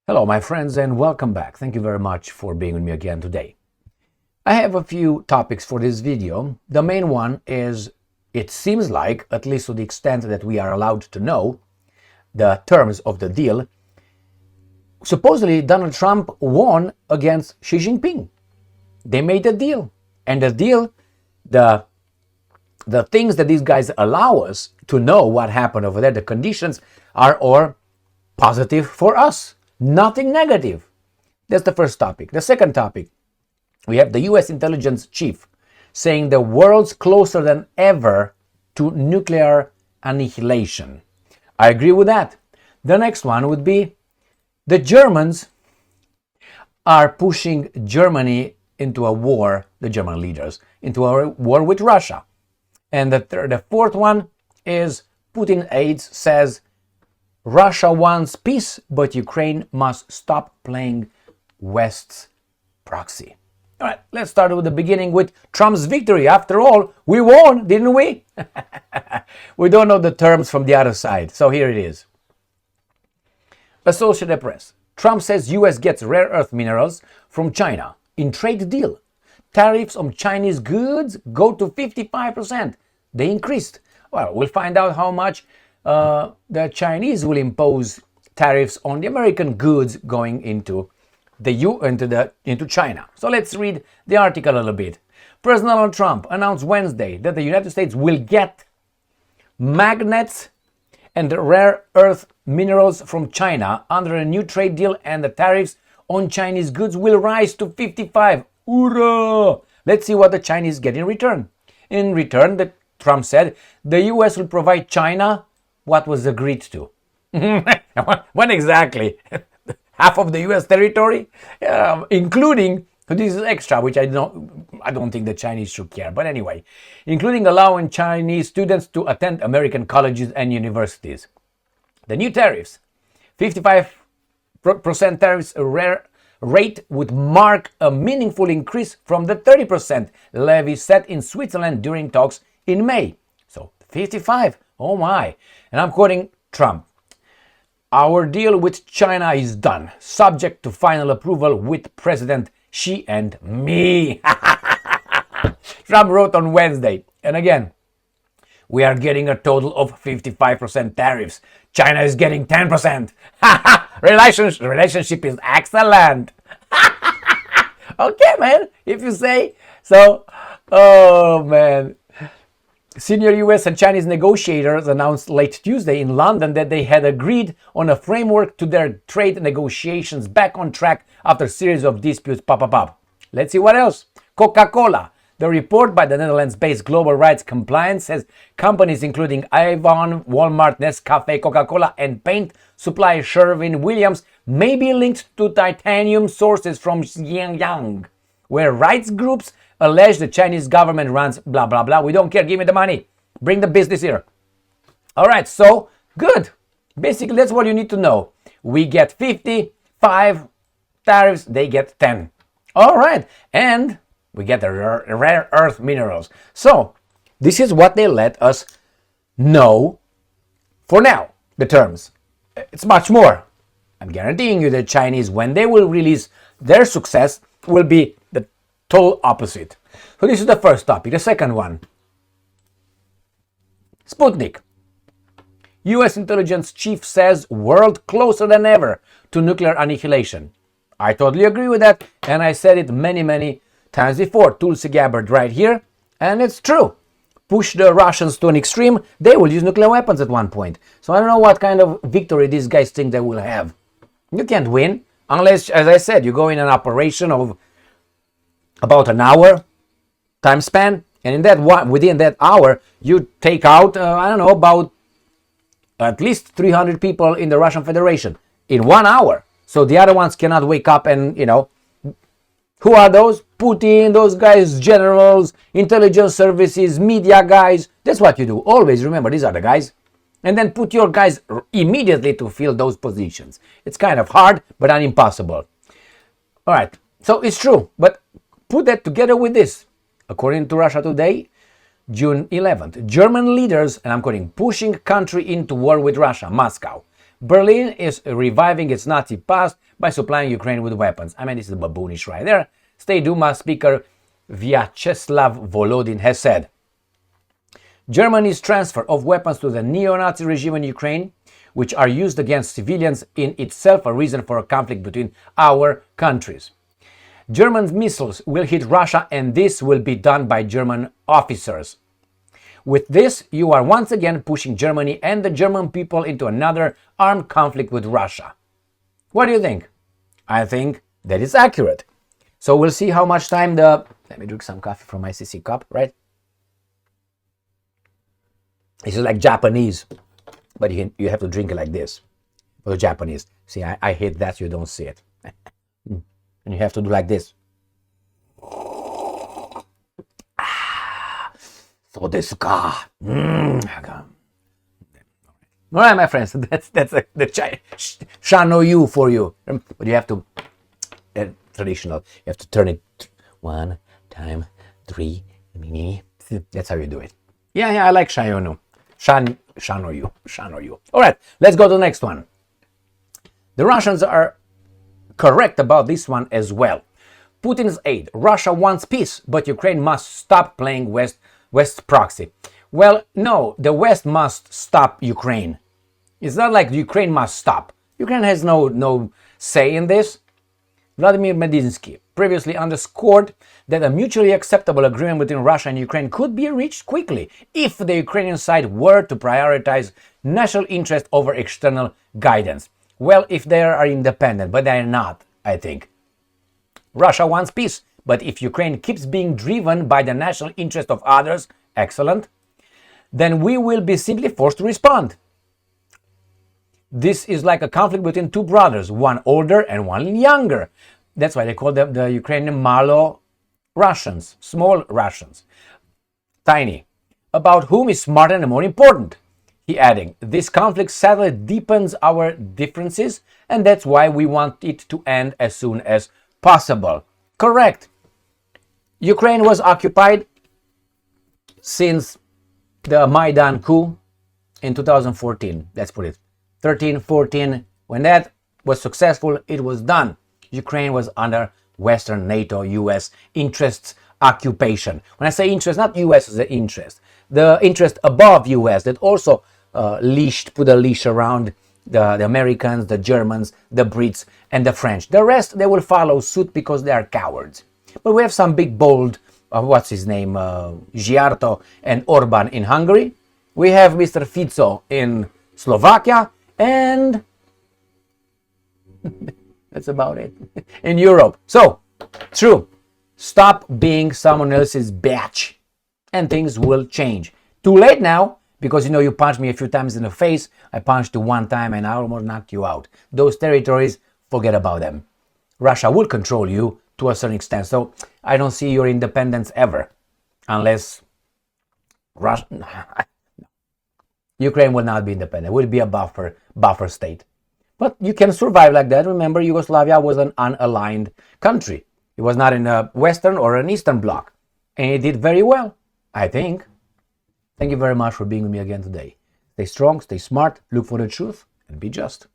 Hello, my friends, and welcome back. Thank you very much for being with me again today. I have a few topics for this video. The main one is, it seems like, at least to the extent that we are allowed to know, the terms of the deal. Supposedly, Donald Trump won against Xi Jinping. They made a deal. And the deal, the things that these guys allow us to know what happened over there, the conditions are all positive for us. Nothing negative. That's the first topic. The second topic, we have the US intelligence chief saying the world's closer than ever to nuclear annihilation. I agree with that. The next one would be the Germans are pushing Germany into a war, the German leaders, into a war with Russia. And the fourth one is Putin Aide says Russia wants peace, but Ukraine must stop playing West's proxy. All right, let's start with the beginning with Trump's victory. After all, we won, didn't we? We don't know the terms from the other side, so here it is. Associated Press. Trump says US gets rare earth minerals from China in trade deal. Tariffs on Chinese goods go to 55%. They increased. Well, we'll find out how much the Chinese will impose tariffs on the American goods going into China. So let's read the article a little bit. President Donald Trump announced Wednesday that the United States will get magnets and rare earth minerals from China under a new trade deal, and the tariffs on Chinese goods will rise to 55. Hoorah! Let's see what the Chinese get in return. In return, Trump said the US will provide China what was agreed to. When exactly? Half of the US territory? Including, this is extra, which I don't think the Chinese should care. But anyway, including allowing Chinese students to attend American colleges and universities. The new tariffs, 55% tariffs rate would mark a meaningful increase from the 30% levy set in Switzerland during talks in May. So 55, oh my. And I'm quoting Trump. Our deal with China is done, subject to final approval with President Xi and me. Trump wrote on Wednesday. And again, we are getting a total of 55% tariffs. China is getting 10%. Relationship is excellent. Okay, man, if you say so. Oh, man. Senior US and Chinese negotiators announced late Tuesday in London that they had agreed on a framework to their trade negotiations back on track after a series of disputes pop up. Let's see what else. Coca-Cola. The report by the Netherlands-based Global Rights Compliance says companies including Avon, Walmart, Nescafe, Coca-Cola, and paint supplier Sherwin-Williams may be linked to titanium sources from Xinjiang, where rights groups allege the Chinese government runs blah, blah, blah. We don't care. Give me the money. Bring the business here. All right. So good. Basically, that's what you need to know. We get 55 tariffs. They get 10. All right. And we get the rare earth minerals. So this is what they let us know for now, the terms. It's much more. I'm guaranteeing you the Chinese, when they will release their success, will be the total opposite. So this is the first topic. The second one. Sputnik. US intelligence chief says world closer than ever to nuclear annihilation. I totally agree with that, and I said it many times before. Tulsi Gabbard right here, and it's true. Push the Russians to an extreme, they will use nuclear weapons at one point. So I don't know what kind of victory these guys think they will have. You can't win unless, as I said, you go in an operation of about an hour time span, and within that hour you take out about at least 300 people in the Russian Federation in 1 hour. So the other ones cannot wake up and who are those? Putin, those guys, generals, intelligence services, media guys. That's what you do. Always remember, these are the guys. And then put your guys immediately to fill those positions. It's kind of hard, but not impossible. All right, so it's true, but put that together with this. According to Russia Today, June 11th, German leaders, and I'm quoting, pushing country into war with Russia, Moscow, Berlin is reviving its Nazi past by supplying Ukraine with weapons. I mean, this is baboonish right there. State Duma Speaker Vyacheslav Volodin has said, Germany's transfer of weapons to the neo-Nazi regime in Ukraine, which are used against civilians, in itself a reason for a conflict between our countries. German missiles will hit Russia, and this will be done by German officers. With this, you are once again pushing Germany and the German people into another armed conflict with Russia. What do you think? I think that is accurate. So we'll see how much time let me drink some coffee from my CC cup, right? This is like Japanese, but you have to drink it like this. For the Japanese. See, I hate that you don't see it. And you have to do like this. So this car. All right, my friends, that's the Shano you for you. But you have to traditional. You have to turn it 1 time 3. That's how you do it. Yeah, I like Shano. Shano you. All right, let's go to the next one. The Russians are correct about this one as well. Putin's aide. Russia wants peace, but Ukraine must stop playing West proxy. Well, no, the West must stop Ukraine. It's not like Ukraine must stop. Ukraine has no say in this. Vladimir Medinsky previously underscored that a mutually acceptable agreement between Russia and Ukraine could be reached quickly if the Ukrainian side were to prioritize national interest over external guidance. Well, if they are independent, but they are not, I think. Russia wants peace, but if Ukraine keeps being driven by the national interest of others, excellent, then we will be simply forced to respond. This is like a conflict between two brothers, one older and one younger. That's why they call them the Ukrainian Malo Russians, small Russians, tiny, about whom is smarter and more important. He adding, this conflict sadly deepens our differences, and that's why we want it to end as soon as possible. Correct. Ukraine was occupied since the Maidan coup in 2014. Let's put it 13, 14. When that was successful, it was done. Ukraine was under Western NATO, US interests occupation. When I say interest, not US as the interest above US that also put a leash around the Americans, the Germans, the Brits, and the French. The rest, they will follow suit because they are cowards. But we have some big, bold, Giarto and Orban in Hungary. We have Mr. Fico in Slovakia, and that's about it. In Europe. So, true. Stop being someone else's batch, and things will change. Too late now, because you punched me a few times in the face. I punched you one time and I almost knocked you out. Those territories, forget about them. Russia will control you to a certain extent. So I don't see your independence ever, unless Ukraine will not be independent. It will be a buffer state. But you can survive like that. Remember, Yugoslavia was an unaligned country. It was not in a Western or an Eastern bloc. And it did very well, I think. Thank you very much for being with me again today. Stay strong, stay smart, look for the truth, and be just.